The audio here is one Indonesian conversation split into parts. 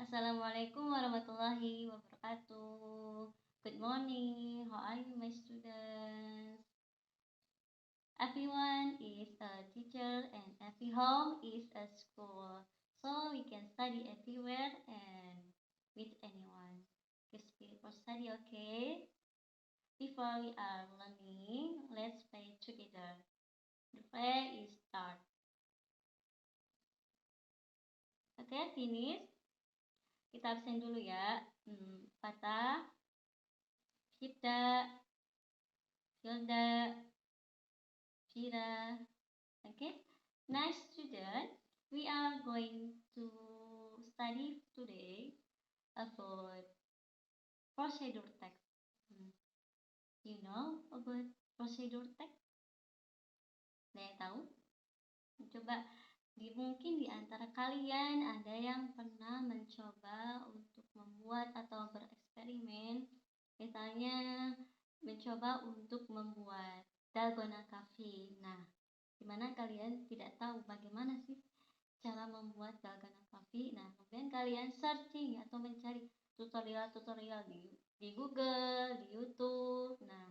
Assalamualaikum warahmatullahi wabarakatuh. Good morning. How are you, my students? Everyone is a teacher and every home is a school. So we can study everywhere and with anyone. Keep spirit for study, okay? Before we are learning, let's play together. The play is start. Okay, finish. Kita absen dulu ya. Fatah, Hibda, Hilda, Shira. Okay, nice student. We are going to study today about procedure text. You know about procedure text? Ada yang tahu? Coba mungkin di antara kalian ada yang pernah mencoba untuk membuat atau bereksperimen, misalnya mencoba untuk membuat dalgona coffee. Nah, dimana kalian tidak tahu bagaimana sih cara membuat dalgona coffee. Nah, kemudian kalian searching atau mencari tutorial-tutorial di Google, di YouTube. Nah,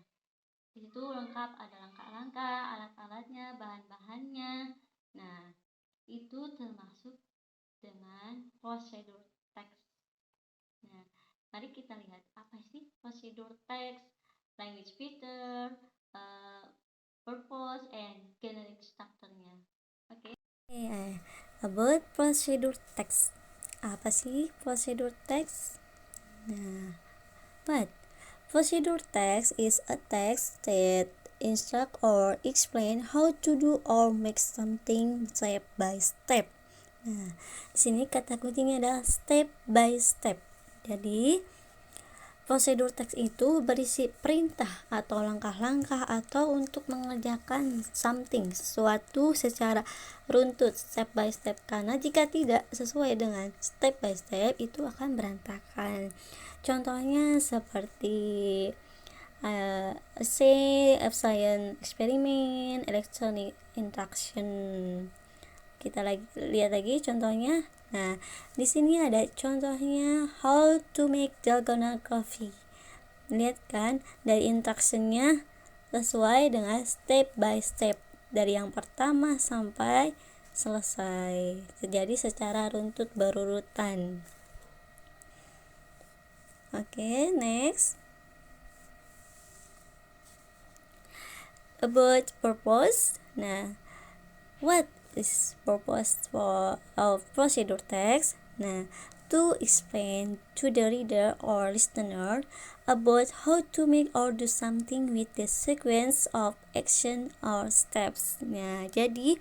di situ lengkap, ada langkah-langkah, alat-alatnya, bahan-bahannya. Nah, itu termasuk dengan prosedur teks. Nah, mari kita lihat apa sih prosedur teks, language feature, purpose, and generic structure-nya. Oke. About procedure text. Apa sih prosedur text? Nah, what? Procedure text is a text that instruct or explain how to do or make something step by step. Nah, di sini kata kuncinya adalah step by step. Jadi, prosedur teks itu berisi perintah atau langkah-langkah atau untuk mengerjakan sesuatu secara runtut step by step, karena jika tidak sesuai dengan step by step itu akan berantakan. Contohnya seperti science experiment, electronic interaction. Kita lihat lagi contohnya. Nah, di sini ada contohnya how to make dalgona coffee. Lihat kan, dari instruksinya sesuai dengan step by step dari yang pertama sampai selesai. Jadi secara runtut berurutan. Oke, next. About purpose. Nah, what is purpose of procedure text? Nah, to explain to the reader or listener about how to make or do something with the sequence of action or steps. Nah, jadi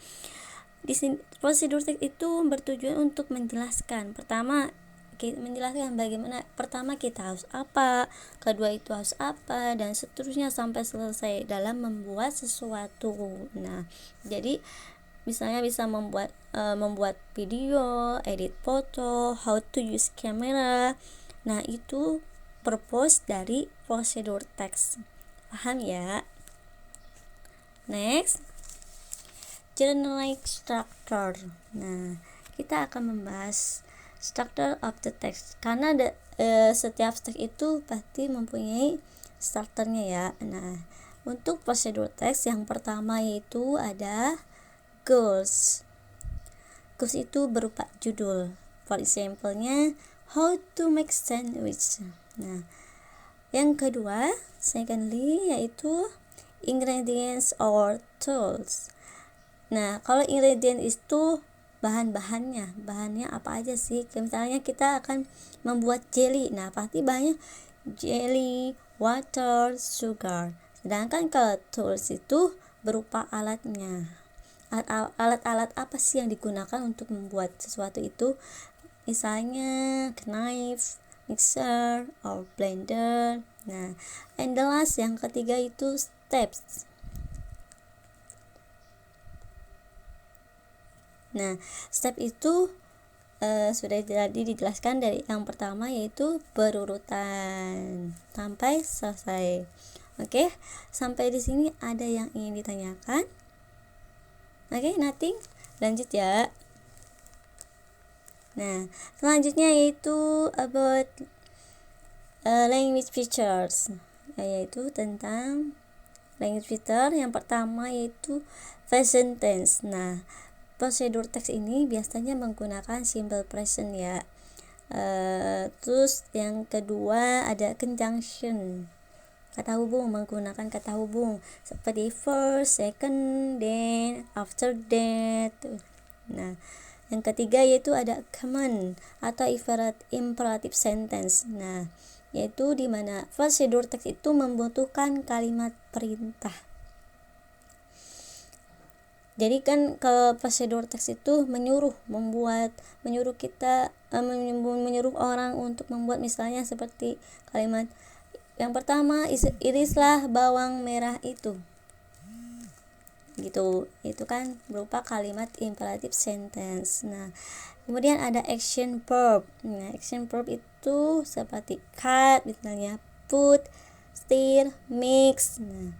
di sini prosedur text itu bertujuan untuk menjelaskan. Pertama, menjelaskan bagaimana pertama kita harus apa, kedua itu harus apa, dan seterusnya sampai selesai dalam membuat sesuatu. Nah, jadi misalnya bisa membuat video, edit foto, how to use camera. Nah, itu purpose dari prosedur text. Paham ya? Next, generic structure. Nah, kita akan membahas structure of the text karena setiap teks itu pasti mempunyai strukturnya ya. Nah, untuk prosedur teks yang pertama yaitu ada goals. Goals itu berupa judul. For example-nya how to make sandwich. Nah, yang kedua, secondly, yaitu ingredients or tools. Nah, kalau ingredient itu bahannya apa aja sih? Misalnya kita akan membuat jelly. Nah, pasti bahannya jelly, water, sugar. Sedangkan kalau tools itu berupa alatnya. Alat-alat apa sih yang digunakan untuk membuat sesuatu itu? Misalnya knife, mixer, or blender. Nah, and the last yang ketiga itu steps. Nah, step itu sudah tadi dijelaskan dari yang pertama yaitu berurutan sampai selesai. Oke, sampai di sini ada yang ingin ditanyakan? Oke, nothing. Lanjut ya. Nah, selanjutnya yaitu about language features, yaitu tentang language feature. Yang pertama yaitu present tense. Nah, prosedur teks ini biasanya menggunakan simple present ya. Terus yang kedua ada conjunction, kata hubung, menggunakan kata hubung seperti first, second, then, after that. Nah, yang ketiga yaitu ada command atau imperative sentence. Nah, yaitu di mana prosedur teks itu membutuhkan kalimat perintah. Jadi kan kalau prosedur teks itu menyuruh kita menyuruh orang untuk membuat, misalnya seperti kalimat yang pertama, irislah bawang merah itu. Gitu. Itu kan berupa kalimat imperative sentence. Nah, kemudian ada action verb. Nah, action verb itu seperti cut, misalnya put, stir, mix. Nah,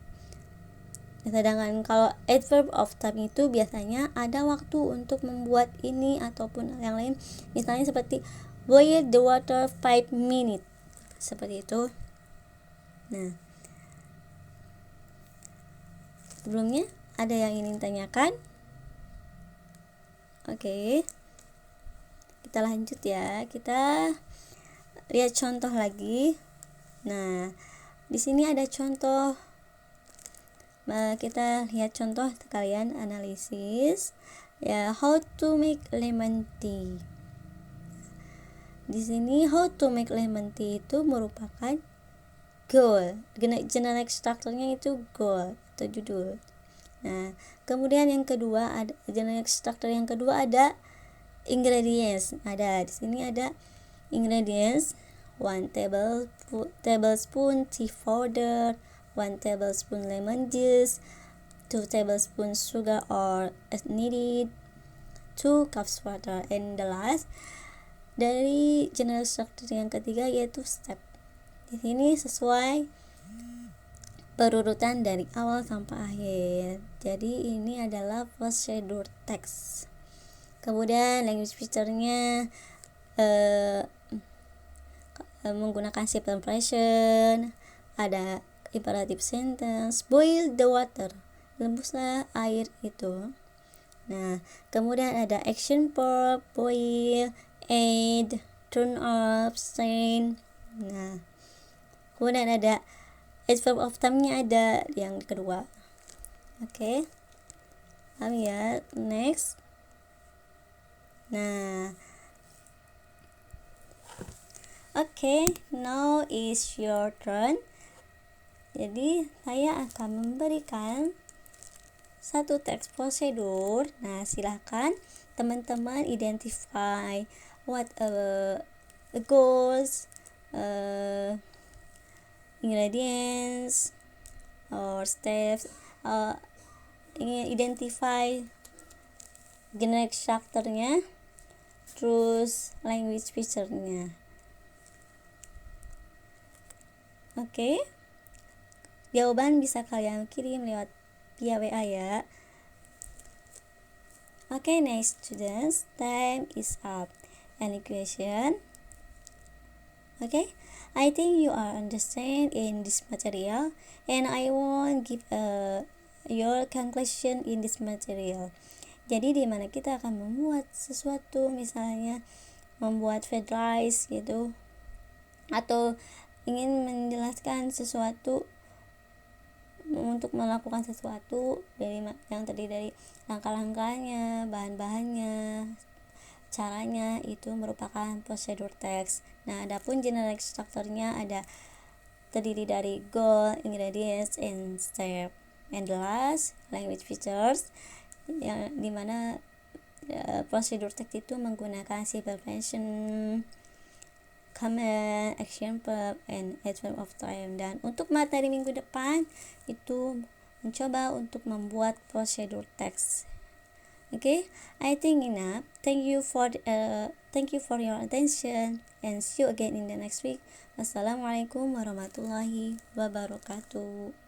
sedangkan kalau adverb of time itu biasanya ada waktu untuk membuat ini ataupun yang lain, misalnya seperti boil the water 5 minutes, seperti itu. Nah, sebelumnya ada yang ingin tanyakan? Oke, kita lanjut ya. Kita lihat contoh lagi. Nah, di sini ada contoh. Kita lihat contoh, kalian analisis ya, how to make lemon tea. Di sini how to make lemon tea itu merupakan goal. Generic strukturnya itu goal atau judul. Nah, kemudian yang kedua ada generic struktur yang kedua ada ingredients. Ada di sini ada ingredients 1 tablespoon tea powder, 1 tablespoon lemon juice, 2 tablespoons sugar or as needed, 2 cups water, and the last dari general structure yang ketiga yaitu step. Di sini sesuai berurutan dari awal sampai akhir. Jadi ini adalah procedure text. Kemudian language feature-nya menggunakan simple present, ada imperative sentence, boil the water, rebuslah air itu. Nah, kemudian ada action verb, boil, add, turn off, strain. Nah, kemudian ada adverb of time-nya ada yang kedua. Oke. Ya, next. Nah, now is your turn. Jadi saya akan memberikan satu teks prosedur. Nah, silahkan teman-teman identify what goals, ingredients or steps, identify generic structure-nya, terus language feature-nya. Oke. Jawaban bisa kalian kirim lewat via WA ya. Okay, next students, time is up. Any question? Okay, I think you are understand in this material, and I won't give your conclusion in this material. Jadi di mana kita akan membuat sesuatu, misalnya membuat fried rice gitu, atau ingin menjelaskan sesuatu, untuk melakukan sesuatu yang terdiri dari langkah-langkahnya, bahan-bahannya, caranya, itu merupakan prosedur teks. Nah, adapun generic strukturnya ada terdiri dari goal, ingredients, and step. And the last, language features, yang dimana prosedur teks itu menggunakan simple present, command, action verb, and adverb of time. Dan untuk materi minggu depan itu mencoba untuk membuat prosedur teks. Okay, I think enough. Thank you for your attention, and see you again in the next week. Wassalamualaikum warahmatullahi wabarakatuh.